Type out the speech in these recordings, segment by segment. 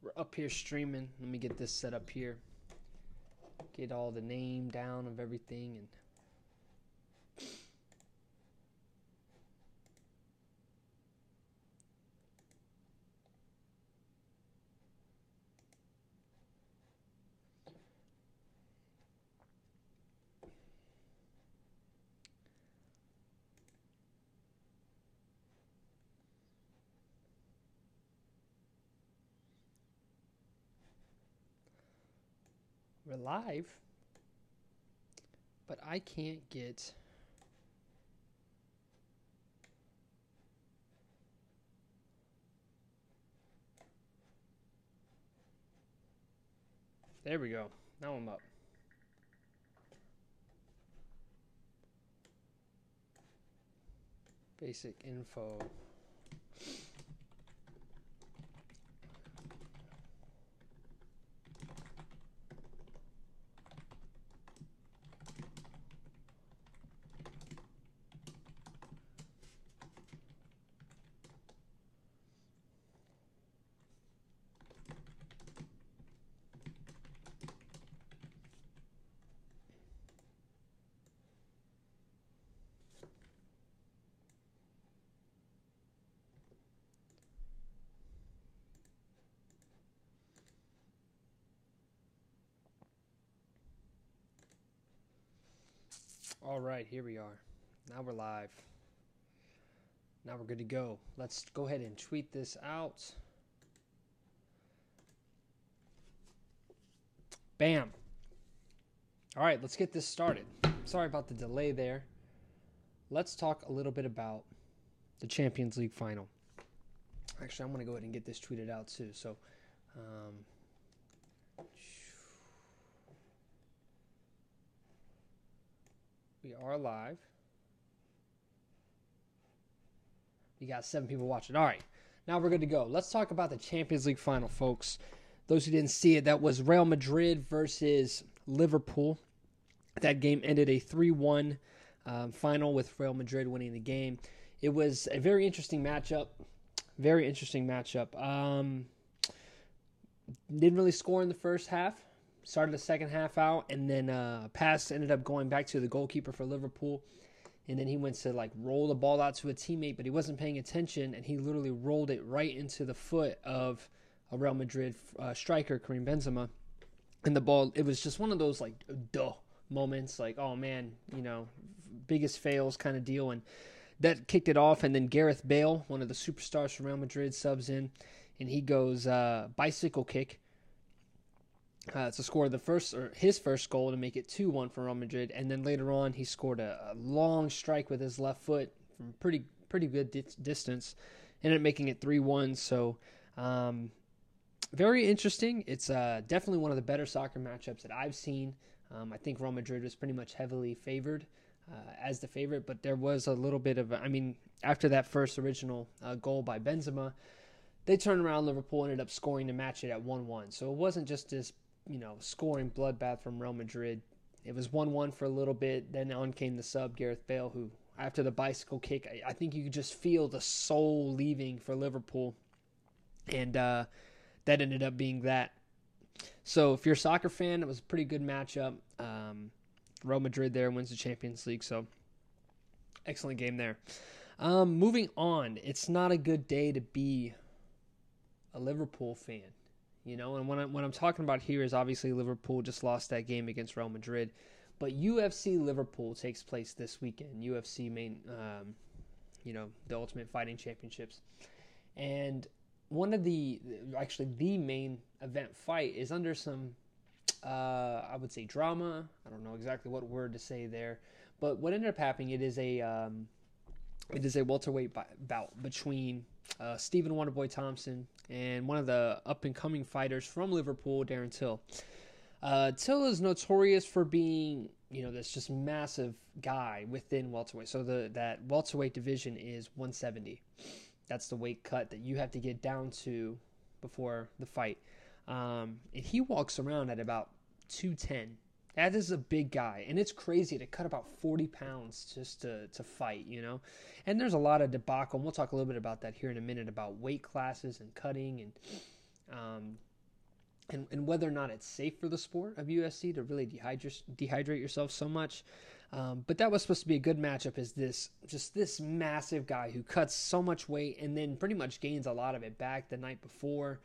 We're up here streaming. Let me get this set up here. Get all the name down of everything and we're live. But I can't get there we go. Now I'm up. Basic info. All right, here we are. Now we're live. Now we're good to go. Let's go ahead and tweet this out. Bam. All right, let's get this started. Sorry about the delay there. Let's talk a little bit about the Champions League final. Actually, I'm going to go ahead and get this tweeted out too. So, we are live. We got 7 people watching. All right, now we're good to go. Let's talk about the Champions League final, folks. Those who didn't see it, that was Real Madrid versus Liverpool. That game ended a 3-1 final with Real Madrid winning the game. It was a very interesting matchup. Very interesting matchup. Didn't really score in the first half. Started the second half out, and then pass ended up going back to the goalkeeper for Liverpool. And then he went to roll the ball out to a teammate, but he wasn't paying attention, and he literally rolled it right into the foot of a Real Madrid striker, Karim Benzema. And the ball, it was just one of those duh moments, oh man, biggest fails kind of deal. And that kicked it off. And then Gareth Bale, one of the superstars from Real Madrid, subs in, and he goes bicycle kick to score his first goal to make it 2-1 for Real Madrid. And then later on, he scored a long strike with his left foot from pretty good distance, ended up making it 3-1. So very interesting. It's definitely one of the better soccer matchups that I've seen. I think Real Madrid was pretty much heavily favored as the favorite, but there was a little bit of, after that first original goal by Benzema, they turned around. Liverpool ended up scoring to match it at 1-1. So it wasn't just this, scoring bloodbath from Real Madrid. It was 1-1 for a little bit. Then on came the sub, Gareth Bale, who, after the bicycle kick, I think you could just feel the soul leaving for Liverpool. And that ended up being that. So if you're a soccer fan, it was a pretty good matchup. Real Madrid there wins the Champions League. So excellent game there. Moving on, it's not a good day to be a Liverpool fan. And what I'm talking about here is obviously Liverpool just lost that game against Real Madrid. But UFC Liverpool takes place this weekend. UFC main, the Ultimate Fighting Championships. And one of the main event fight is under some, I would say, drama. I don't know exactly what word to say there. But what ended up happening, it is a welterweight bout between Stephen Wonderboy Thompson and one of the up-and-coming fighters from Liverpool, Darren Till. Till is notorious for being, this just massive guy within welterweight. So that welterweight division is 170. That's the weight cut that you have to get down to before the fight. And he walks around at about 210. That is a big guy, and it's crazy to cut about 40 pounds just to fight, And there's a lot of debacle, and we'll talk a little bit about that here in a minute, about weight classes and cutting. And and whether or not it's safe for the sport of UFC to really dehydrate yourself so much. But that was supposed to be a good matchup, is this massive guy who cuts so much weight and then pretty much gains a lot of it back the night before,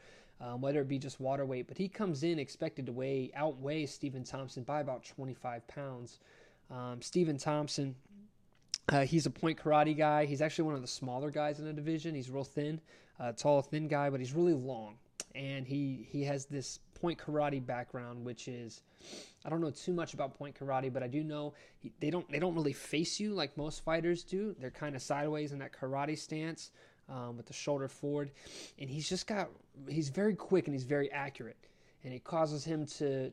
whether it be just water weight. But he comes in expected to outweigh Stephen Thompson by about 25 pounds. Stephen Thompson, he's a point karate guy. He's actually one of the smaller guys in the division. He's real thin, tall, thin guy, but he's really long. And he has this point karate background, which is, I don't know too much about point karate, but I do know they don't really face you like most fighters do. They're kind of sideways in that karate stance, with the shoulder forward. And he's very quick and he's very accurate. And it causes him to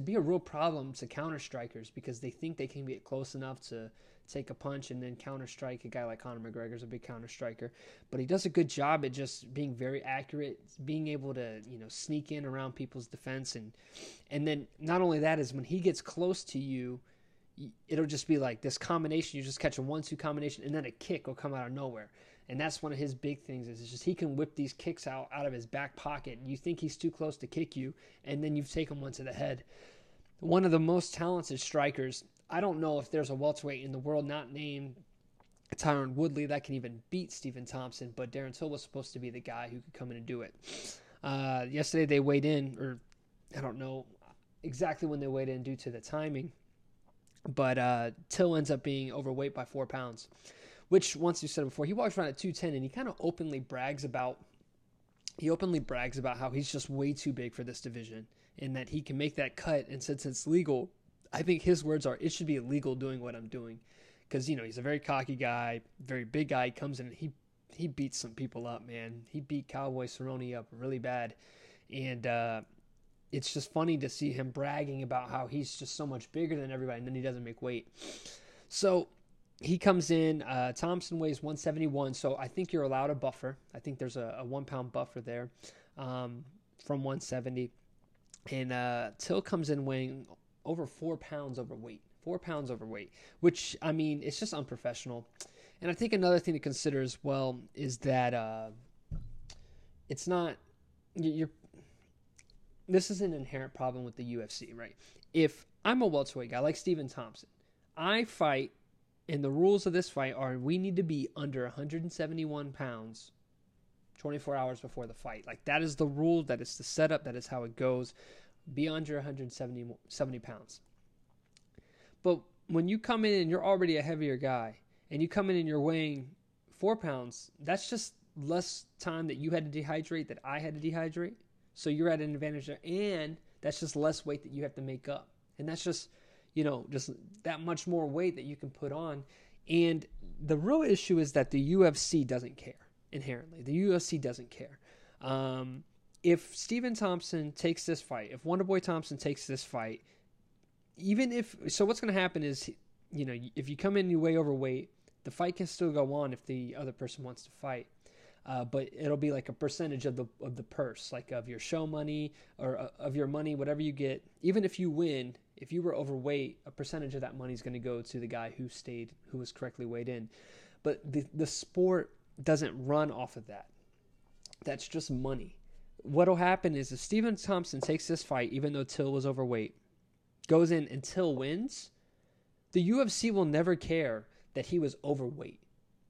be a real problem to counter strikers, because they think they can get close enough to take a punch and then counter strike. A guy like Conor McGregor's a big counter striker, but he does a good job at just being very accurate, being able to sneak in around people's defense, and then not only that, is when he gets close to you, it'll just be like this combination. You just catch a 1-2 combination, and then a kick will come out of nowhere. And that's one of his big things, is just he can whip these kicks out of his back pocket. You think he's too close to kick you, and then you've taken one to the head. One of the most talented strikers. I don't know if there's a welterweight in the world not named Tyron Woodley that can even beat Stephen Thompson, but Darren Till was supposed to be the guy who could come in and do it. Yesterday they weighed in, or I don't know exactly when they weighed in due to the timing, but Till ends up being overweight by 4 pounds, which, once you said before, he walks around at 210, and he kind of openly brags about how he's just way too big for this division, and that he can make that cut. And since it's legal, I think his words are, it should be illegal doing what I'm doing. Because, he's a very cocky guy, very big guy. He comes in and he beats some people up, man. He beat Cowboy Cerrone up really bad. And it's just funny to see him bragging about how he's just so much bigger than everybody, and then he doesn't make weight. So he comes in. Thompson weighs 171, so I think you're allowed a buffer. I think there's a 1 pound buffer there from 170. And Till comes in weighing over 4 pounds overweight. 4 pounds overweight, which, I mean, it's just unprofessional. And I think another thing to consider as well is that it's not, this is an inherent problem with the UFC, right? If I'm a welterweight guy like Stephen Thompson, I fight, and the rules of this fight are we need to be under 171 pounds 24 hours before the fight. Like, that is the rule, that is the setup, that is how it goes. Be under 170 pounds. But when you come in and you're already a heavier guy, and you come in and you're weighing 4 pounds, that's just less time that you had to dehydrate, that I had to dehydrate. So you're at an advantage there, and that's just less weight that you have to make up. And that's just, just that much more weight that you can put on. And the real issue is that the UFC doesn't care, inherently. The UFC doesn't care. If Stephen Thompson takes this fight, if Wonderboy Thompson takes this fight, so what's going to happen is, if you come in and you weigh overweight, the fight can still go on if the other person wants to fight. But it'll be like a percentage of the purse, like of your show money or of your money, whatever you get. Even if you win, if you were overweight, a percentage of that money is going to go to the guy who was correctly weighed in. But the sport doesn't run off of that. That's just money. What'll happen is if Stephen Thompson takes this fight, even though Till was overweight, goes in and Till wins, the UFC will never care that he was overweight.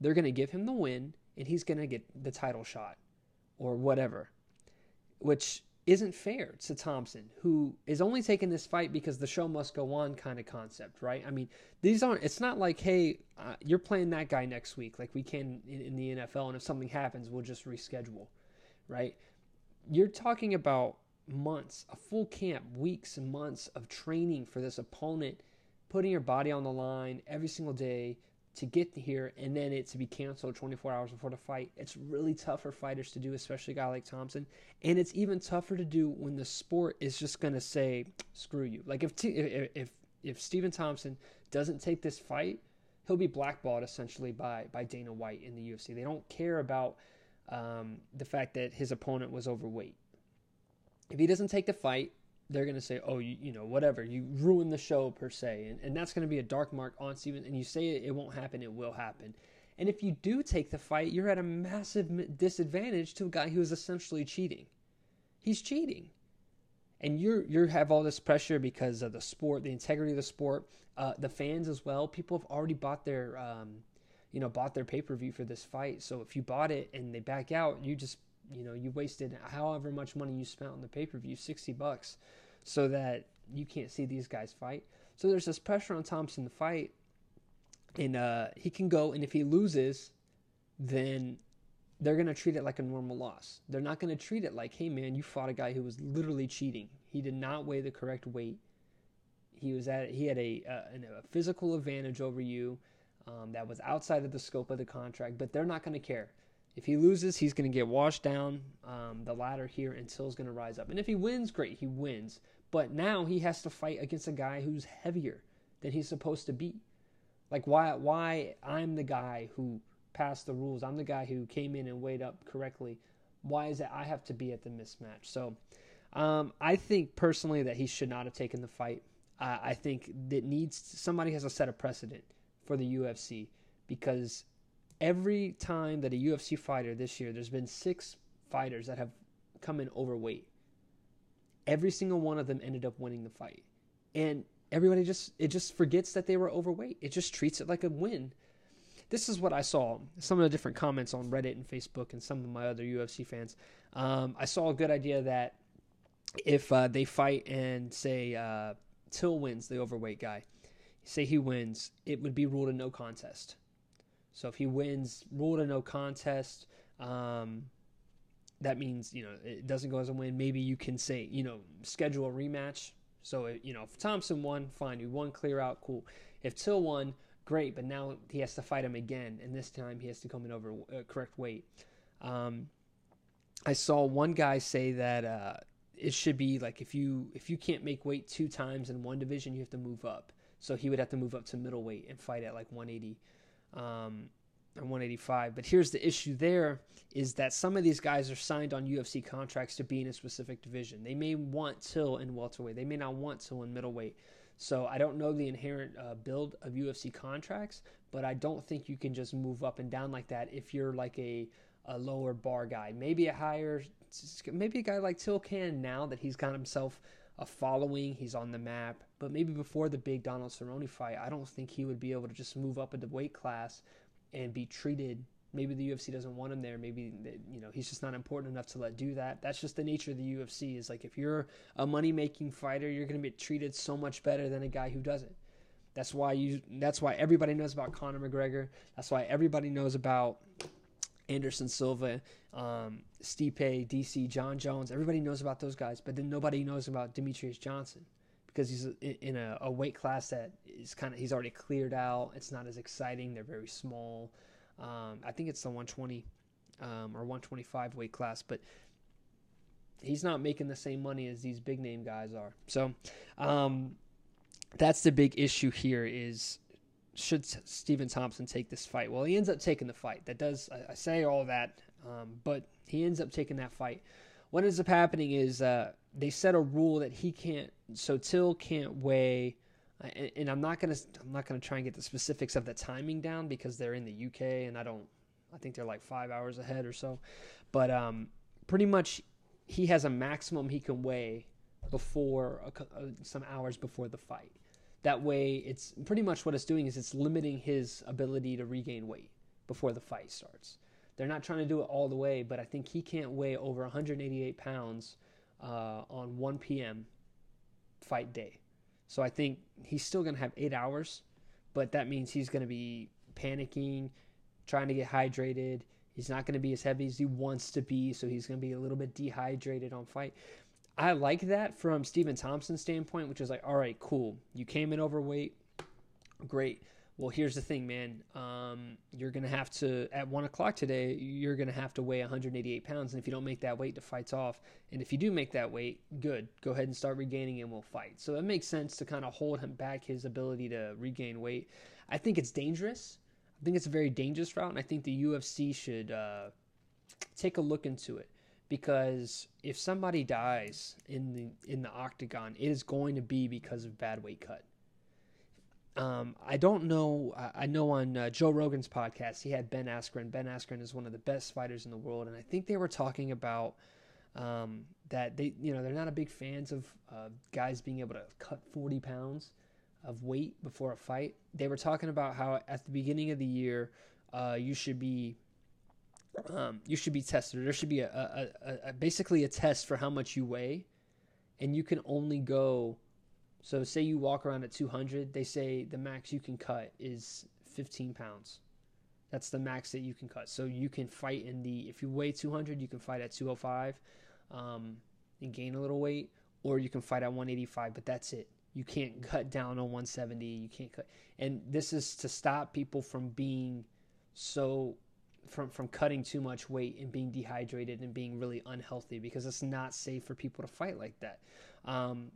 They're going to give him the win, and he's going to get the title shot or whatever, which isn't fair to Thompson, who is only taking this fight because the show must go on kind of concept, right? I mean, it's not like, hey, you're playing that guy next week like we can in the NFL, and if something happens, we'll just reschedule, right? You're talking about months, a full camp, weeks and months of training for this opponent, putting your body on the line every single day to get here, and then it to be canceled 24 hours before the fight. It's really tough for fighters to do, especially a guy like Thompson. And it's even tougher to do when the sport is just going to say, screw you. Like if Stephen Thompson doesn't take this fight, he'll be blackballed essentially by Dana White in the UFC. They don't care about the fact that his opponent was overweight. If he doesn't take the fight, they're going to say, oh, whatever, you ruined the show per se. And that's going to be a dark mark on Steven. And you say it won't happen, it will happen. And if you do take the fight, you're at a massive disadvantage to a guy who is essentially cheating. He's cheating. and you have all this pressure because of the sport, the integrity of the sport, the fans as well. People have already bought their bought their pay-per-view for this fight. So if you bought it and they back out, you just you wasted however much money you spent on the pay-per-view, $60, so that you can't see these guys fight. So there's this pressure on Thompson to fight, and he can go, and if he loses, then they're going to treat it like a normal loss. They're not going to treat it like, hey man, you fought a guy who was literally cheating. He did not weigh the correct weight. He had a physical advantage over you that was outside of the scope of the contract, but they're not going to care. If he loses, he's going to get washed down the ladder here until he's going to rise up. And if he wins, great, he wins. But now he has to fight against a guy who's heavier than he's supposed to be. Like, why I'm the guy who passed the rules, I'm the guy who came in and weighed up correctly. Why is it I have to be at the mismatch? So I think personally that he should not have taken the fight. I think that somebody has to set a precedent for the UFC, because every time that a UFC fighter this year, there's been 6 fighters that have come in overweight. Every single one of them ended up winning the fight. And everybody just forgets that they were overweight. It just treats it like a win. This is what I saw. Some of the different comments on Reddit and Facebook and some of my other UFC fans. I saw a good idea that if they fight and say Till wins, the overweight guy, say he wins, it would be ruled a no contest. So if he wins, ruled a no contest, that means, it doesn't go as a win. Maybe you can say, schedule a rematch. So, if Thompson won, fine. He won clear out, cool. If Till won, great, but now he has to fight him again, and this time he has to come in over correct weight. I saw one guy say that it should be like if you can't make weight 2 times in one division, you have to move up. So he would have to move up to middleweight and fight at like 180 or 185. But here's the issue there is that some of these guys are signed on UFC contracts to be in a specific division. They may want Till in welterweight. They may not want Till in middleweight. So I don't know the inherent build of UFC contracts, but I don't think you can just move up and down like that if you're like a lower bar guy. Maybe a guy like Till can now that he's got himself a following, he's on the map. But maybe before the big Donald Cerrone fight, I don't think he would be able to just move up in the weight class and be treated. Maybe the UFC doesn't want him there. Maybe he's just not important enough to do that. That's just the nature of the UFC. Is like if you're a money-making fighter, you're going to be treated so much better than a guy who doesn't. That's why everybody knows about Conor McGregor. That's why everybody knows about Anderson Silva, Stipe, DC, John Jones. Everybody knows about those guys, but then nobody knows about Demetrius Johnson because he's in a weight class that is he's already cleared out. It's not as exciting. They're very small. I think it's the 120 or 125 weight class, but he's not making the same money as these big name guys are. So that's the big issue here is, should Stephen Thompson take this fight? Well, he ends up taking the fight. I say all that, but he ends up taking that fight. What ends up happening is they set a rule that he can't. So Till can't weigh, and I'm not gonna try and get the specifics of the timing down because they're in the UK and I think they're like 5 hours ahead or so. But pretty much he has a maximum he can weigh before some hours before the fight. That way, it's pretty much what it's doing is it's limiting his ability to regain weight before the fight starts. They're not trying to do it all the way, but I think he can't weigh over 188 pounds on 1 p.m. fight day. So I think he's still going to have 8 hours, but that means he's going to be panicking, trying to get hydrated. He's not going to be as heavy as he wants to be, so he's going to be a little bit dehydrated on fight. I like that from Stephen Thompson's standpoint, which is like, all right, cool. You came in overweight. Great. Well, here's the thing, man. You're going to have to, at 1 o'clock today, you're going to have to weigh 188 pounds. And if you don't make that weight, the fight's off. And if you do make that weight, good. Go ahead and start regaining and we'll fight. So it makes sense to kind of hold him back, his ability to regain weight. I think it's dangerous. I think it's a very dangerous route. And I think the UFC should take a look into it. Because if somebody dies in the octagon, it is going to be because of bad weight cut. I don't know. I know on Joe Rogan's podcast, he had Ben Askren. Ben Askren is one of the best fighters in the world. And I think they were talking about that they're not a big fans of guys being able to cut 40 pounds of weight before a fight. They were talking about how at the beginning of the year, you should be tested. There should be basically a test for how much you weigh, and you can only go. So say you walk around at 200, they say the max you can cut is 15 pounds. That's the max that you can cut. So you can fight if you weigh 200, you can fight at 205 and gain a little weight, or you can fight at 185, but that's it. You can't cut down on 170. You can't cut. And this is to stop people from being from cutting too much weight and being dehydrated and being really unhealthy, because it's not safe for people to fight like that.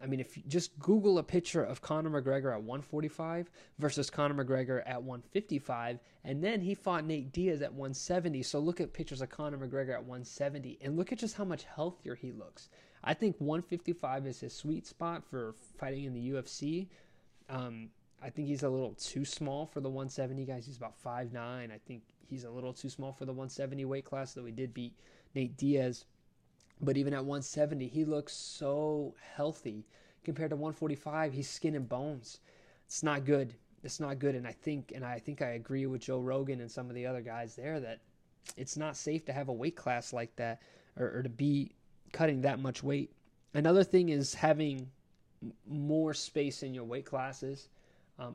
If you just Google a picture of Conor McGregor at 145 versus Conor McGregor at 155, and then he fought Nate Diaz at 170. So look at pictures of Conor McGregor at 170 and look at just how much healthier he looks. I think 155 is his sweet spot for fighting in the UFC. I think he's a little too small for the 170 guys. He's about 5'9". I think he's a little too small for the 170 weight class, though he did beat Nate Diaz. But even at 170, he looks so healthy. Compared to 145, he's skin and bones. It's not good. It's not good. And I think I agree with Joe Rogan and some of the other guys there that it's not safe to have a weight class like that, or to be cutting that much weight. Another thing is having more space in your weight classes.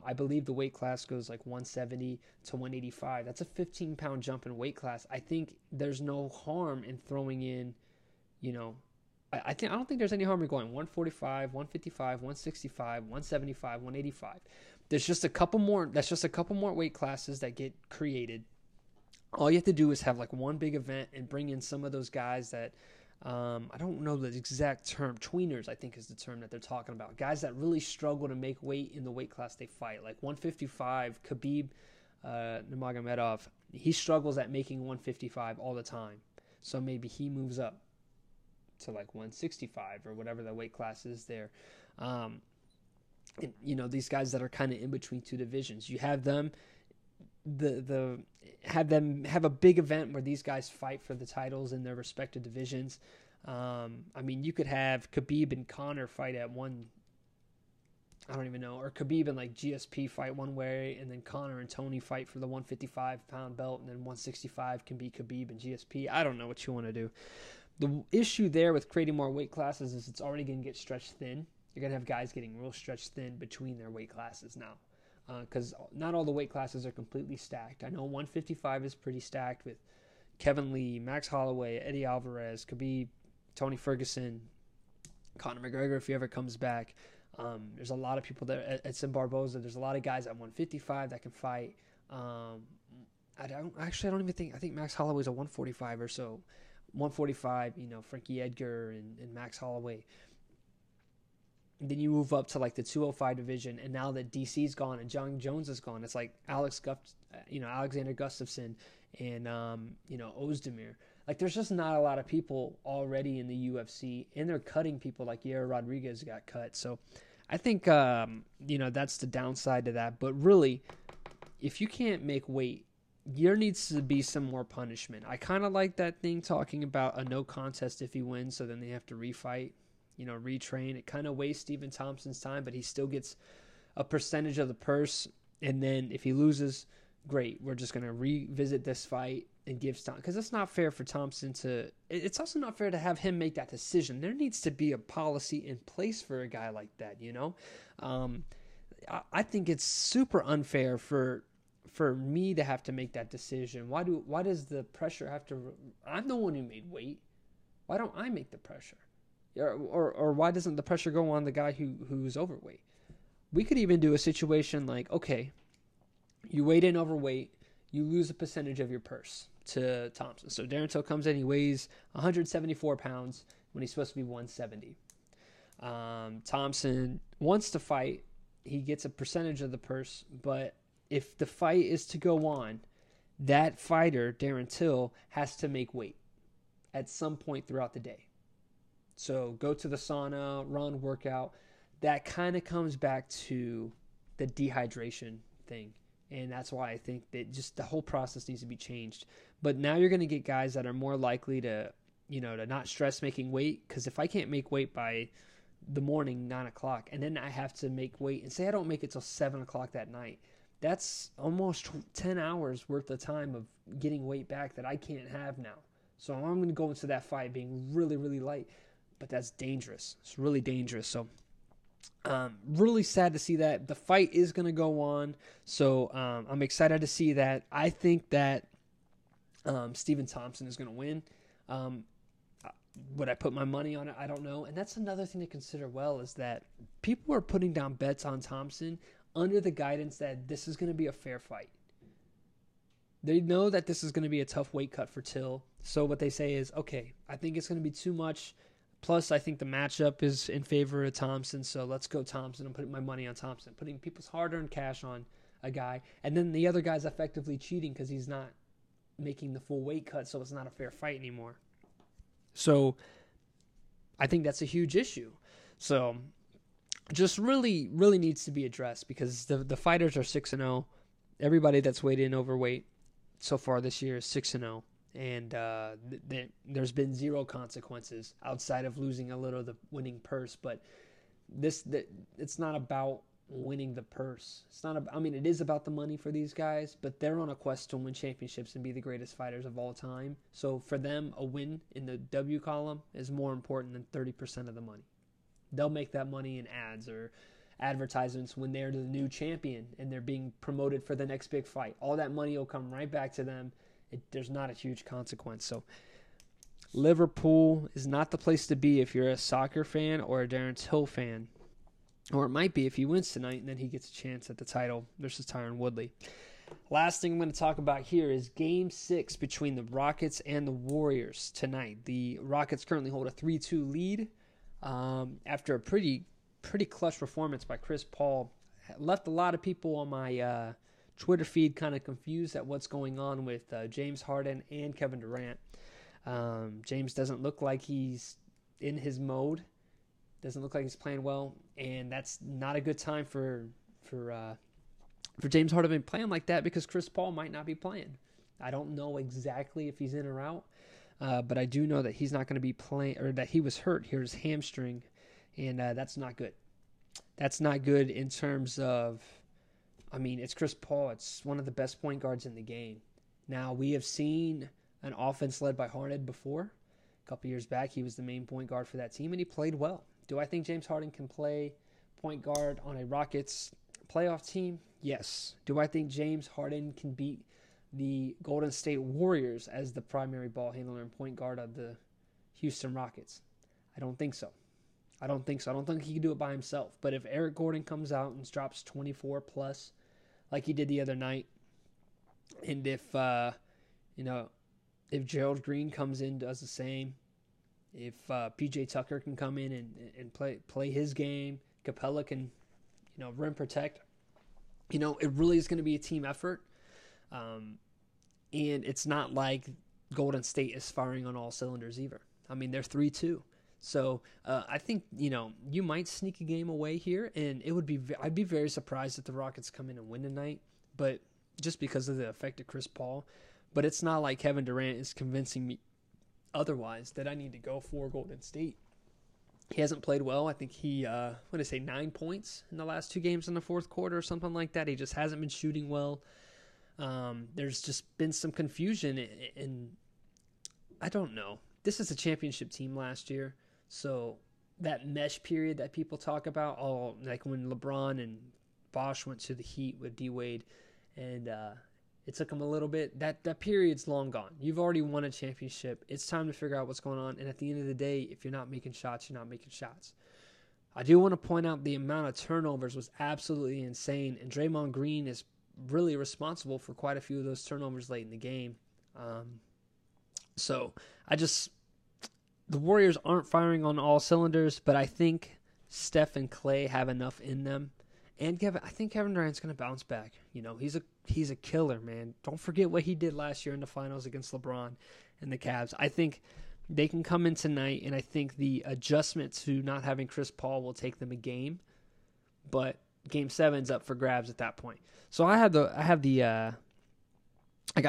I believe the weight class goes like 170 to 185. That's a 15-pound jump in weight class. I think there's no harm in throwing in, I don't think there's any harm in going 145, 155, 165, 175, 185. That's just a couple more weight classes that get created. All you have to do is have like one big event and bring in some of those guys that I don't know the exact term. Tweeners, I think, is the term that they're talking about. Guys that really struggle to make weight in the weight class they fight. Like 155, Khabib Nurmagomedov, he struggles at making 155 all the time. So maybe he moves up to like 165 or whatever the weight class is there. And, these guys that are kind of in between two divisions. You have them have a big event where these guys fight for the titles in their respective divisions. You could have Khabib and Conor fight at I don't even know, or Khabib and like GSP fight one way, and then Conor and Tony fight for the 155-pound belt, and then 165 can be Khabib and GSP. I don't know what you want to do. The issue there with creating more weight classes is it's already going to get stretched thin. You're going to have guys getting real stretched thin between their weight classes now. Because not all the weight classes are completely stacked. I know 155 is pretty stacked with Kevin Lee, Max Holloway, Eddie Alvarez, Khabib, Tony Ferguson, Conor McGregor if he ever comes back. There's a lot of people there at Sim Barboza. There's a lot of guys at 155 that can fight. I don't even think. I think Max Holloway's a 145 or so. 145, Frankie Edgar and Max Holloway. Then you move up to like the 205 division, and now that DC's gone and John Jones is gone, it's like Alexander Gustafsson and Ozdemir. Like there's just not a lot of people already in the UFC, and they're cutting people like Yair Rodriguez got cut. So I think that's the downside to that. But really, if you can't make weight, there needs to be some more punishment. I kind of like that thing talking about a no contest if he wins, so then they have to refight. Retrain. It kind of wastes Stephen Thompson's time, but he still gets a percentage of the purse. And then if he loses, great. We're just going to revisit this fight and give Thompson, because it's not fair for Thompson to, it's also not fair to have him make that decision. There needs to be a policy in place for a guy like that, I think it's super unfair for me to have to make that decision. Why does the pressure have to, I'm the one who made weight. Why don't I make the pressure? Or why doesn't the pressure go on the guy who's overweight? We could even do a situation like, okay, you weighed in overweight, you lose a percentage of your purse to Thompson. So Darren Till comes in, he weighs 174 pounds when he's supposed to be 170. Thompson wants to fight, he gets a percentage of the purse, but if the fight is to go on, that fighter, Darren Till, has to make weight at some point throughout the day. So go to the sauna, run, workout. That kind of comes back to the dehydration thing. And that's why I think that just the whole process needs to be changed. But now you're going to get guys that are more likely to to not stress making weight. Because if I can't make weight by the morning, 9 o'clock, and then I have to make weight, and say I don't make it till 7 o'clock that night, that's almost 10 hours worth of time of getting weight back that I can't have now. So I'm going to go into that fight being really, really light, but that's dangerous. It's really dangerous. So really sad to see that. The fight is going to go on, so I'm excited to see that. I think that Stephen Thompson is going to win. Would I put my money on it? I don't know. And that's another thing to consider well, is that people are putting down bets on Thompson under the guidance that this is going to be a fair fight. They know that this is going to be a tough weight cut for Till. So what they say is, okay, I think it's going to be too much. Plus, I think the matchup is in favor of Thompson, so let's go Thompson. I'm putting my money on Thompson, putting people's hard-earned cash on a guy. And then the other guy's effectively cheating because he's not making the full weight cut, so it's not a fair fight anymore. So I think that's a huge issue. So just really, really needs to be addressed, because the fighters are 6-0. Everybody that's weighed in overweight so far this year is 6-0. And there's been zero consequences outside of losing a little of the winning purse. But it's not about winning the purse. It is about the money for these guys, but they're on a quest to win championships and be the greatest fighters of all time. So for them, a win in the W column is more important than 30% of the money. They'll make that money in ads or advertisements when they're the new champion and they're being promoted for the next big fight. All that money will come right back to them. There's not a huge consequence. So Liverpool is not the place to be if you're a soccer fan or a Darren Till fan. Or it might be if he wins tonight and then he gets a chance at the title versus Tyron Woodley. Last thing I'm going to talk about here is Game 6 between the Rockets and the Warriors tonight. The Rockets currently hold a 3-2 lead after a pretty clutch performance by Chris Paul. Left a lot of people on my Twitter feed kind of confused at what's going on with James Harden and Kevin Durant. James doesn't look like he's in his mode. Doesn't look like he's playing well, and that's not a good time for James Harden to be playing like that, because Chris Paul might not be playing. I don't know exactly if he's in or out, but I do know that he's not going to be playing, or that he was hurt. Here's his hamstring, and that's not good. That's not good in terms of, it's Chris Paul. It's one of the best point guards in the game. Now, we have seen an offense led by Harden before. A couple years back, he was the main point guard for that team, and he played well. Do I think James Harden can play point guard on a Rockets playoff team? Yes. Do I think James Harden can beat the Golden State Warriors as the primary ball handler and point guard of the Houston Rockets? I don't think so. I don't think he can do it by himself. But if Eric Gordon comes out and drops 24 plus like he did the other night, and if Gerald Green comes in, does the same, if PJ Tucker can come in and play his game, Capella can, rim protect, it really is going to be a team effort. And it's not like Golden State is firing on all cylinders either. They're 3-2. So I think, you might sneak a game away here, and I'd be very surprised if the Rockets come in and win tonight, but just because of the effect of Chris Paul. But it's not like Kevin Durant is convincing me otherwise that I need to go for Golden State. He hasn't played well. I think he, 9 points in the last 2 games in the fourth quarter or something like that. He just hasn't been shooting well. There's just been some confusion, and I don't know. This is a championship team last year, so that mesh period that people talk about, like when LeBron and Bosh went to the Heat with D-Wade, and it took them a little bit. That period's long gone. You've already won a championship. It's time to figure out what's going on. And at the end of the day, if you're not making shots, you're not making shots. I do want to point out the amount of turnovers was absolutely insane. And Draymond Green is really responsible for quite a few of those turnovers late in the game. So the Warriors aren't firing on all cylinders, but I think Steph and Klay have enough in them. And I think Kevin Durant's going to bounce back. He's a killer, man. Don't forget what he did last year in the finals against LeBron and the Cavs. I think they can come in tonight, and I think the adjustment to not having Chris Paul will take them a game. But Game 7's up for grabs at that point. So I got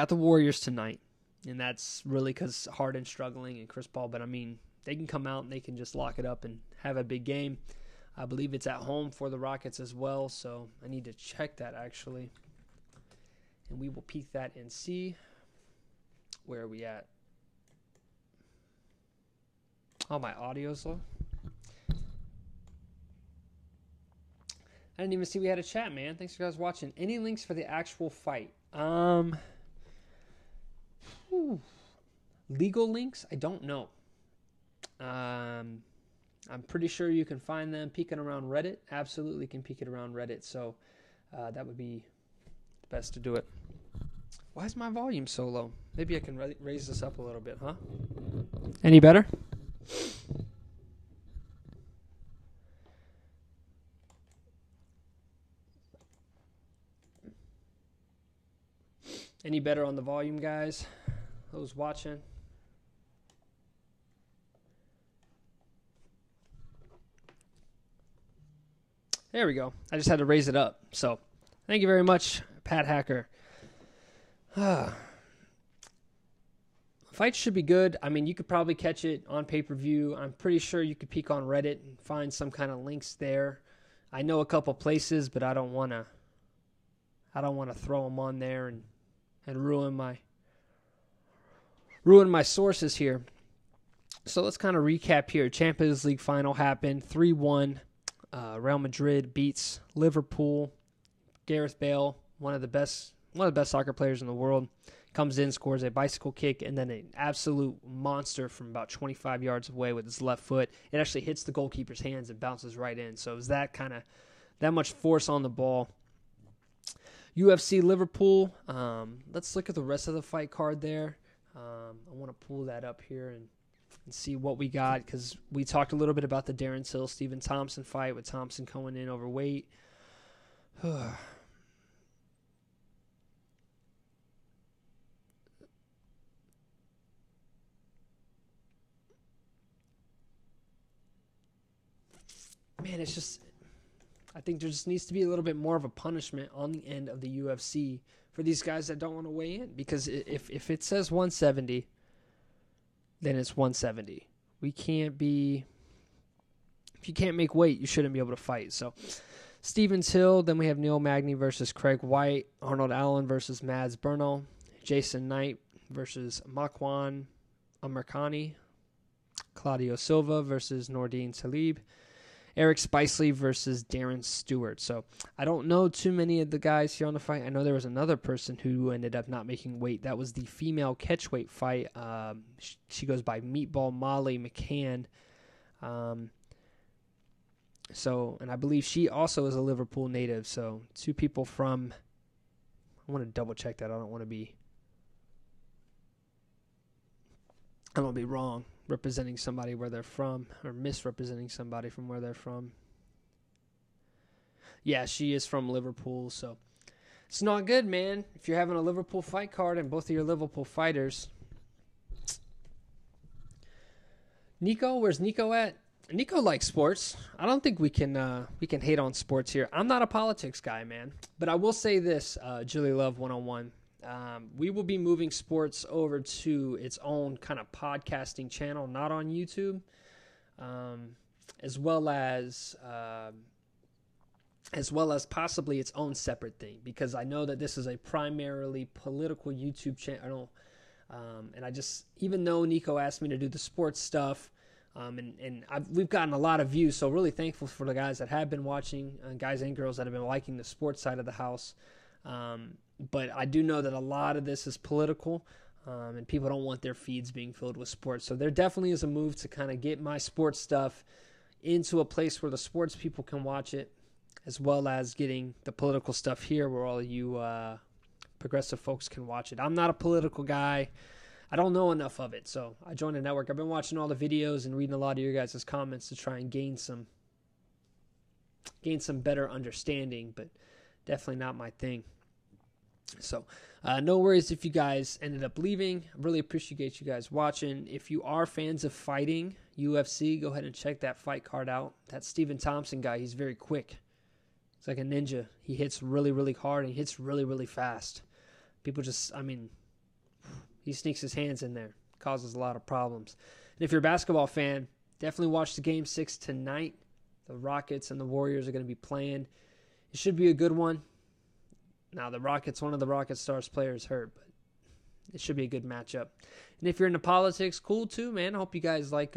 the Warriors tonight. And that's really because Harden's struggling and Chris Paul. But, I mean, they can come out and they can just lock it up and have a big game. I believe it's at home for the Rockets as well, so I need to check that actually. And we will peek that and see where are we at. Oh, my audio's low. I didn't even see we had a chat, man. Thanks for guys watching. Any links for the actual fight? Legal links? I don't know. I'm pretty sure you can find them peeking around Reddit. Absolutely can peek it around Reddit. So that would be the best to do it. Why is my volume so low? Maybe I can raise this up a little bit, huh? Any better? Any better on the volume, guys? Those watching? There we go. I just had to raise it up. So, thank you very much, Pat Hacker. Fights should be good. I mean, you could probably catch it on pay-per-view. I'm pretty sure you could peek on Reddit and find some kind of links there. I know a couple places, but I don't want to throw them on there and ruin my sources here. So let's kind of recap here. Champions League final happened 3-1. Real Madrid beats Liverpool. Gareth Bale, one of the best soccer players in the world, comes in, scores a bicycle kick, and then an absolute monster from about 25 yards away with his left foot. It actually hits the goalkeeper's hands and bounces right in. So it was that much force on the ball. UFC Liverpool. Let's look at the rest of the fight card there. I want to pull that up here and see what we got, because we talked a little bit about the Darren Till Stephen Thompson fight with Thompson coming in overweight. Man, it's just, I think there just needs to be a little bit more of a punishment on the end of the UFC for these guys that don't want to weigh in, because if it says 170, then it's 170. We can't be, if you can't make weight, you shouldn't be able to fight. So Stephen Till, then we have Neil Magny versus Craig White, Arnold Allen versus Mads Burnell, Jason Knight versus Makwan Amirkhani, Claudio Silva versus Nordine Talib, Eric Spicely versus Darren Stewart. So I don't know too many of the guys here on the fight. I know there was another person who ended up not making weight. That was the female catchweight fight. She goes by Meatball Molly McCann. And I believe she also is a Liverpool native. So two people from, I want to double check that. I don't want to be wrong, representing somebody where they're from, or misrepresenting somebody from where they're from. Yeah, she is from Liverpool, so it's not good, man. If you're having a Liverpool fight card and both of your Liverpool fighters. Niko, where's Niko at? Niko likes sports. I don't think we can hate on sports here. I'm not a politics guy, man, but I will say this, Julie Love 101. We will be moving sports over to its own kind of podcasting channel, not on YouTube, as well as possibly its own separate thing, because I know that this is a primarily political YouTube channel, and even though Niko asked me to do the sports stuff, we've gotten a lot of views, so really thankful for the guys that have been watching, guys and girls that have been liking the sports side of the house. But I do know that a lot of this is political, and people don't want their feeds being filled with sports. So there definitely is a move to kind of get my sports stuff into a place where the sports people can watch it, as well as getting the political stuff here where all of you progressive folks can watch it. I'm not a political guy. I don't know enough of it, so I joined a network. I've been watching all the videos and reading a lot of your guys' comments to try and gain some better understanding, but definitely not my thing. So no worries if you guys ended up leaving. I really appreciate you guys watching. If you are fans of fighting UFC, go ahead and check that fight card out. That Stephen Thompson guy, he's very quick. He's like a ninja. He hits really, really hard, and he hits really, really fast. People just, He sneaks his hands in there, causes a lot of problems. And if you're a basketball fan, definitely watch the Game 6 tonight. The Rockets and the Warriors are going to be playing. It should be a good one. Now, one of the Rockets' stars players hurt, but it should be a good matchup. And if you're into politics, cool too, man. I hope you guys like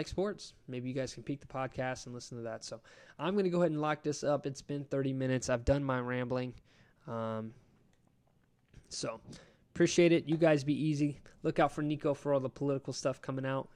sports. Maybe you guys can peek the podcast and listen to that. So I'm going to go ahead and lock this up. It's been 30 minutes. I've done my rambling. So appreciate it. You guys be easy. Look out for Niko for all the political stuff coming out.